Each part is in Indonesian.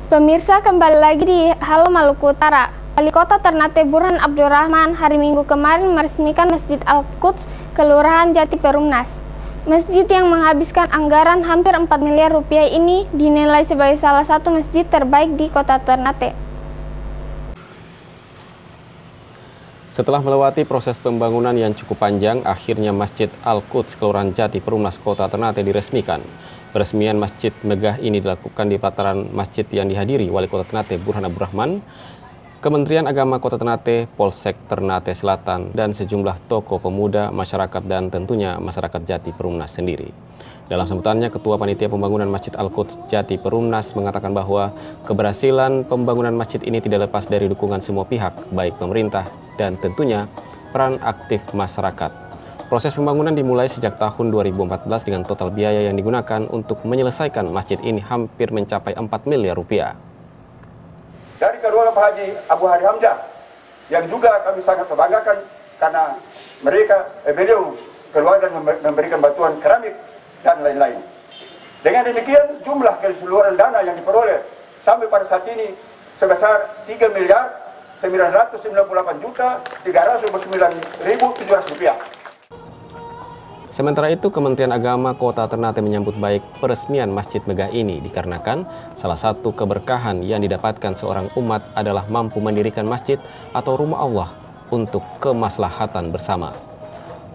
Pemirsa, kembali lagi di Halo Maluku Utara. Wali Kota Ternate Burhan Abdurrahman hari Minggu kemarin meresmikan Masjid Al-Quds Kelurahan Jati Perumnas. Masjid yang menghabiskan anggaran hampir 4 miliar rupiah ini dinilai sebagai salah satu masjid terbaik di Kota Ternate. Setelah melewati proses pembangunan yang cukup panjang, akhirnya Masjid Al-Quds Kelurahan Jati Perumnas Kota Ternate diresmikan. Peresmian masjid megah ini dilakukan di pelataran masjid yang dihadiri Wali Kota Ternate Burhan Abdurrahman, Kementerian Agama Kota Ternate, Polsek Ternate Selatan, dan sejumlah tokoh pemuda, masyarakat, dan tentunya masyarakat Jati Perumnas sendiri. Dalam sambutannya, Ketua Panitia Pembangunan Masjid Al-Quds Jati Perumnas mengatakan bahwa keberhasilan pembangunan masjid ini tidak lepas dari dukungan semua pihak, baik pemerintah dan tentunya peran aktif masyarakat. Proses pembangunan dimulai sejak tahun 2014 dengan total biaya yang digunakan untuk menyelesaikan masjid ini hampir mencapai 4 miliar rupiah. Dari kedua Pak Haji Abu Hari Hamzah, yang juga kami sangat membanggakan karena beliau keluar dan memberikan bantuan keramik dan lain-lain. Dengan demikian, jumlah keseluruhan dana yang diperoleh sampai pada saat ini sebesar 3 miliar 998.399.700 rupiah. Sementara itu, Kementerian Agama Kota Ternate menyambut baik peresmian masjid megah ini dikarenakan salah satu keberkahan yang didapatkan seorang umat adalah mampu mendirikan masjid atau rumah Allah untuk kemaslahatan bersama.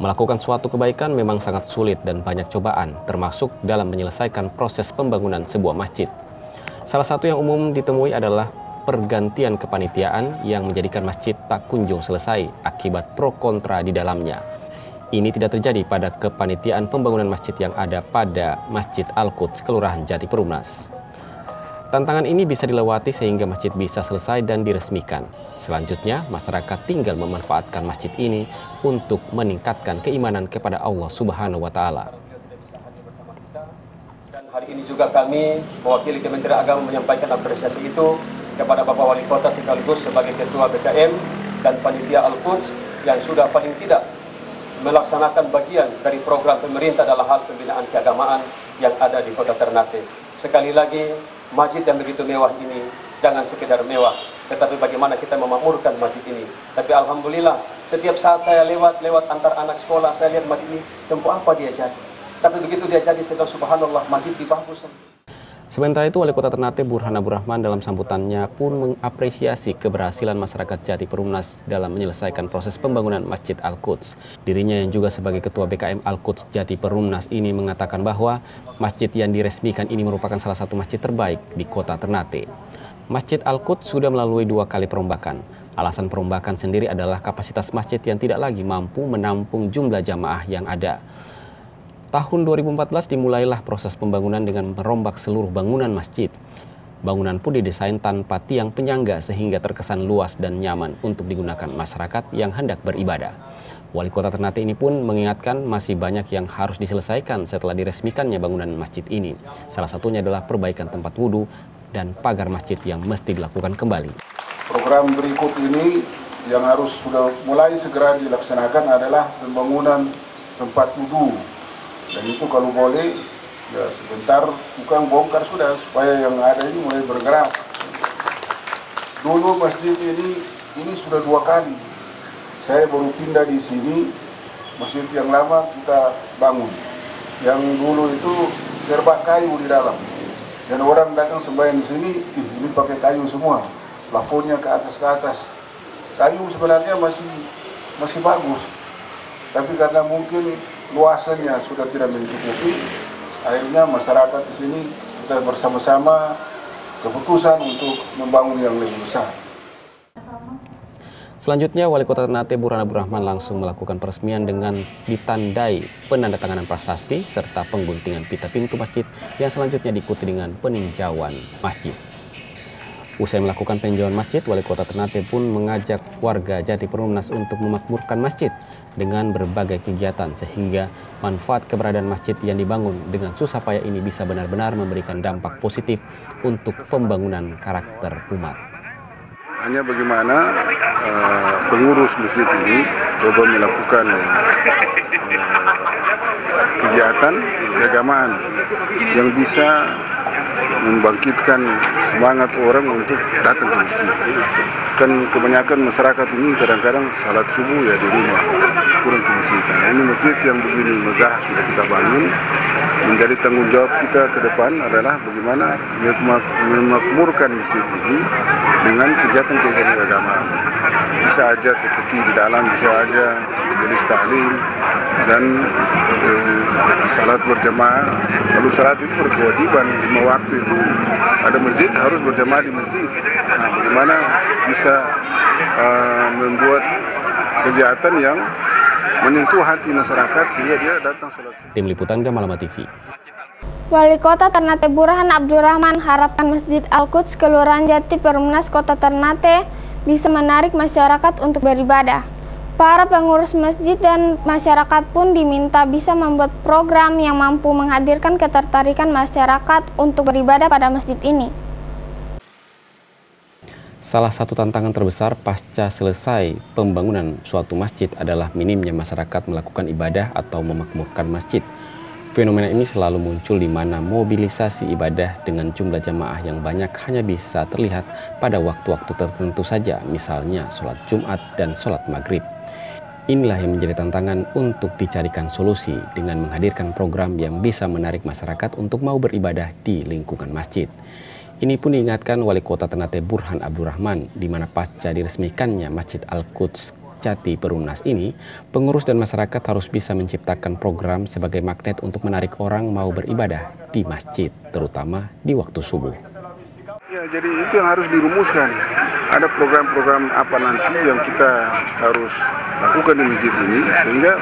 Melakukan suatu kebaikan memang sangat sulit dan banyak cobaan, termasuk dalam menyelesaikan proses pembangunan sebuah masjid. Salah satu yang umum ditemui adalah pergantian kepanitiaan yang menjadikan masjid tak kunjung selesai akibat pro kontra di dalamnya. Ini tidak terjadi pada kepanitiaan pembangunan masjid yang ada pada Masjid Al-Quds Kelurahan Jati Perumnas. Tantangan ini bisa dilewati sehingga masjid bisa selesai dan diresmikan. Selanjutnya, masyarakat tinggal memanfaatkan masjid ini untuk meningkatkan keimanan kepada Allah Subhanahu wa Ta'ala. Dan hari ini juga kami mewakili Kementerian Agama menyampaikan apresiasi itu kepada Bapak Wali Kota sekaligus sebagai Ketua BKM dan Panitia Al-Quds yang sudah paling tidak melaksanakan bagian dari program pemerintah dalam hal pembinaan keagamaan yang ada di Kota Ternate. Sekali lagi, masjid yang begitu mewah ini jangan sekedar mewah, tetapi bagaimana kita memakmurkan masjid ini. Tapi alhamdulillah, setiap saat saya lewat antar anak sekolah, saya lihat masjid ini, tempo apa dia jadi. Tapi begitu dia jadi, saya bilang subhanallah, masjid dibagus. Sementara itu, Wali Kota Ternate Burhan Abdurrahman dalam sambutannya pun mengapresiasi keberhasilan masyarakat Jati Perumnas dalam menyelesaikan proses pembangunan Masjid Al-Quds. Dirinya yang juga sebagai Ketua BKM Al-Quds Jati Perumnas ini mengatakan bahwa masjid yang diresmikan ini merupakan salah satu masjid terbaik di Kota Ternate. Masjid Al-Quds sudah melalui 2 kali perombakan. Alasan perombakan sendiri adalah kapasitas masjid yang tidak lagi mampu menampung jumlah jamaah yang ada. Tahun 2014 dimulailah proses pembangunan dengan merombak seluruh bangunan masjid. Bangunan pun didesain tanpa tiang penyangga sehingga terkesan luas dan nyaman untuk digunakan masyarakat yang hendak beribadah. Wali Kota Ternate ini pun mengingatkan masih banyak yang harus diselesaikan setelah diresmikannya bangunan masjid ini. Salah satunya adalah perbaikan tempat wudhu dan pagar masjid yang mesti dilakukan kembali. Program berikut ini yang harus sudah mulai segera dilaksanakan adalah pembangunan tempat wudhu. Dan itu kalau boleh, ya sebentar tukang bongkar sudah, supaya yang ada ini mulai bergerak. Dulu masjid ini sudah 2 kali. Saya baru pindah di sini, masjid yang lama kita bangun. Yang dulu itu serba kayu di dalam. Dan orang datang sembahyang di sini, ini pakai kayu semua. Plafonnya ke atas. Kayu sebenarnya masih bagus. Tapi karena mungkin luasannya sudah tidak mencukupi, akhirnya masyarakat di sini kita bersama-sama keputusan untuk membangun yang lebih besar. Selanjutnya, Wali Kota Ternate Burhan Abdurrahman langsung melakukan peresmian dengan ditandai penandatanganan prasasti serta pengguntingan pita pintu masjid yang selanjutnya diikuti dengan peninjauan masjid. Usai melakukan peninjauan masjid, Wali Kota Ternate pun mengajak warga Jati Perumnas untuk memakmurkan masjid dengan berbagai kegiatan sehingga manfaat keberadaan masjid yang dibangun dengan susah payah ini bisa benar-benar memberikan dampak positif untuk pembangunan karakter umat. Hanya bagaimana pengurus masjid ini coba melakukan kegiatan keagamaan yang bisa membangkitkan semangat orang untuk datang ke masjid. Kan kebanyakan masyarakat ini kadang-kadang salat subuh ya di rumah, kurang ke masjid. Nah, ini masjid yang begini megah sudah kita bangun. Menjadi tanggung jawab kita ke depan adalah bagaimana memakmurkan masjid ini dengan kegiatan-kegiatan keagamaan. Bisa aja seperti di dalam, bisa aja majelis taklim dan salat berjamaah. Lalu salat itu berkewajiban 5 waktu itu ada masjid harus berjamaah di masjid. Nah, bagaimana bisa membuat kegiatan yang menyentuh hati masyarakat sehingga dia datang sholat. Tim Liputan Gamalama TV. Wali Kota Ternate Burhan Abdurrahman harapkan Masjid Al-Quds Kelurahan Jati Perumnas Kota Ternate bisa menarik masyarakat untuk beribadah. Para pengurus masjid dan masyarakat pun diminta bisa membuat program yang mampu menghadirkan ketertarikan masyarakat untuk beribadah pada masjid ini. Salah satu tantangan terbesar pasca selesai pembangunan suatu masjid adalah minimnya masyarakat melakukan ibadah atau memakmurkan masjid. Fenomena ini selalu muncul di mana mobilisasi ibadah dengan jumlah jamaah yang banyak hanya bisa terlihat pada waktu-waktu tertentu saja, misalnya sholat Jumat dan sholat Maghrib. Inilah yang menjadi tantangan untuk dicarikan solusi dengan menghadirkan program yang bisa menarik masyarakat untuk mau beribadah di lingkungan masjid. Ini pun diingatkan Wali Kota Ternate Burhan Abdurrahman, di mana pasca diresmikannya Masjid Al-Quds Jati Perumnas ini, pengurus dan masyarakat harus bisa menciptakan program sebagai magnet untuk menarik orang mau beribadah di masjid, terutama di waktu subuh. Ya, jadi itu yang harus dirumuskan. Ada program-program apa nanti yang kita harus lakukan di masjid ini sehingga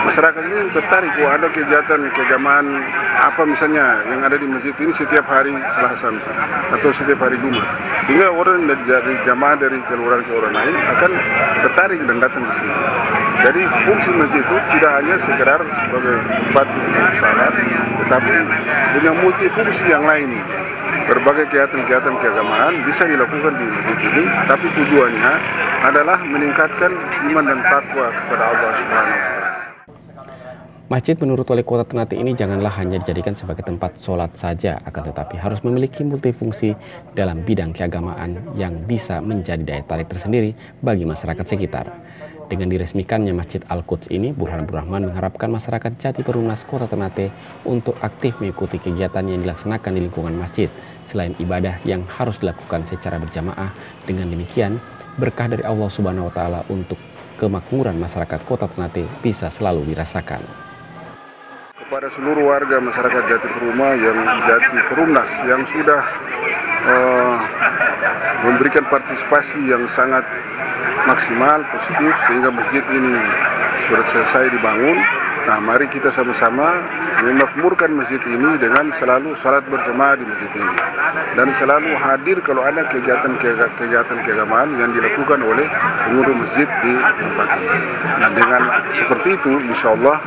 masyarakat ini tertarik. Wah, ada kegiatan keagamaan apa misalnya yang ada di masjid ini setiap hari Selasa misalnya, atau setiap hari Jumat, sehingga orang dari jamaah dari kelurahan-kelurahan lain akan tertarik dan datang ke sini. Jadi fungsi masjid itu tidak hanya sekedar sebagai tempat untuk salat, tetapi punya multifungsi yang lain. Berbagai kegiatan-kegiatan keagamaan bisa dilakukan di masjid ini, tapi tujuannya adalah meningkatkan iman dan takwa kepada Allah Subhanahu wa Ta'ala. Masjid menurut Wali Kota Ternate ini janganlah hanya dijadikan sebagai tempat sholat saja, akan tetapi harus memiliki multifungsi dalam bidang keagamaan yang bisa menjadi daya tarik tersendiri bagi masyarakat sekitar. Dengan diresmikannya Masjid Al-Quds ini, Burhan Abdurrahman mengharapkan masyarakat Jati Perumnas Kota Ternate untuk aktif mengikuti kegiatan yang dilaksanakan di lingkungan masjid, selain ibadah yang harus dilakukan secara berjamaah. Dengan demikian, berkah dari Allah Subhanahu wa Ta'ala untuk kemakmuran masyarakat Kota Ternate bisa selalu dirasakan. Kepada seluruh warga masyarakat Jati Perumnas yang sudah memberikan partisipasi yang sangat maksimal, positif, sehingga masjid ini sudah selesai dibangun. Nah, mari kita sama-sama memakmurkan masjid ini dengan selalu salat berjamaah di masjid ini dan selalu hadir kalau ada kegiatan keagamaan yang dilakukan oleh pengurus masjid di tempat ini. Nah, dengan seperti itu, insya Allah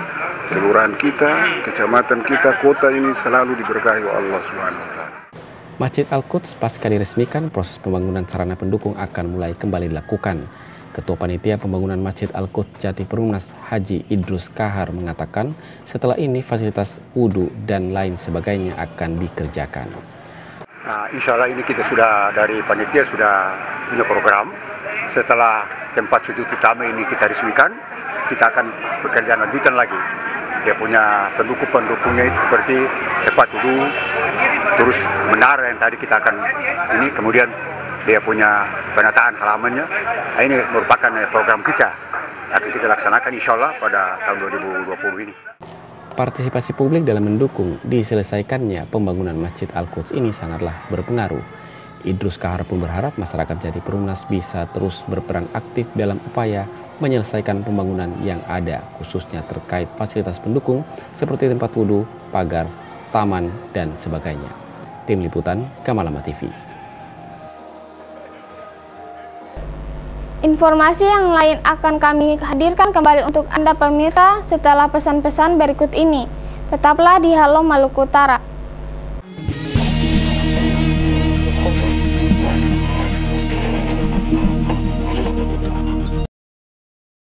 kelurahan kita, kecamatan kita, kota ini selalu diberkahi oleh Allah Subhanahu wa Ta'ala. Masjid Al-Quds pasca diresmikan, proses pembangunan sarana pendukung akan mulai kembali dilakukan. Ketua Panitia Pembangunan Masjid Al-Quds Jati Perumnas Haji Idrus Kahar mengatakan setelah ini fasilitas wudhu dan lain sebagainya akan dikerjakan. Nah, insya Allah ini kita sudah dari panitia sudah punya program. Setelah tempat sujud utama ini kita resmikan, kita akan bekerja lanjutan lagi. Dia punya pendukung-pendukungnya itu seperti tempat wudhu, terus menara yang tadi kita akan ini, kemudian dia punya penataan halamannya. Nah, ini merupakan program kita akan kita laksanakan insya Allah pada tahun 2020 ini. Partisipasi publik dalam mendukung diselesaikannya pembangunan Masjid Al-Quds ini sangatlah berpengaruh. Idrus Kahar pun berharap masyarakat Jati Perumnas bisa terus berperan aktif dalam upaya menyelesaikan pembangunan yang ada, khususnya terkait fasilitas pendukung seperti tempat wudhu, pagar, taman, dan sebagainya. Tim Liputan Gamalama TV. Informasi yang lain akan kami hadirkan kembali untuk Anda pemirsa setelah pesan-pesan berikut ini. Tetaplah di Halo Maluku Utara.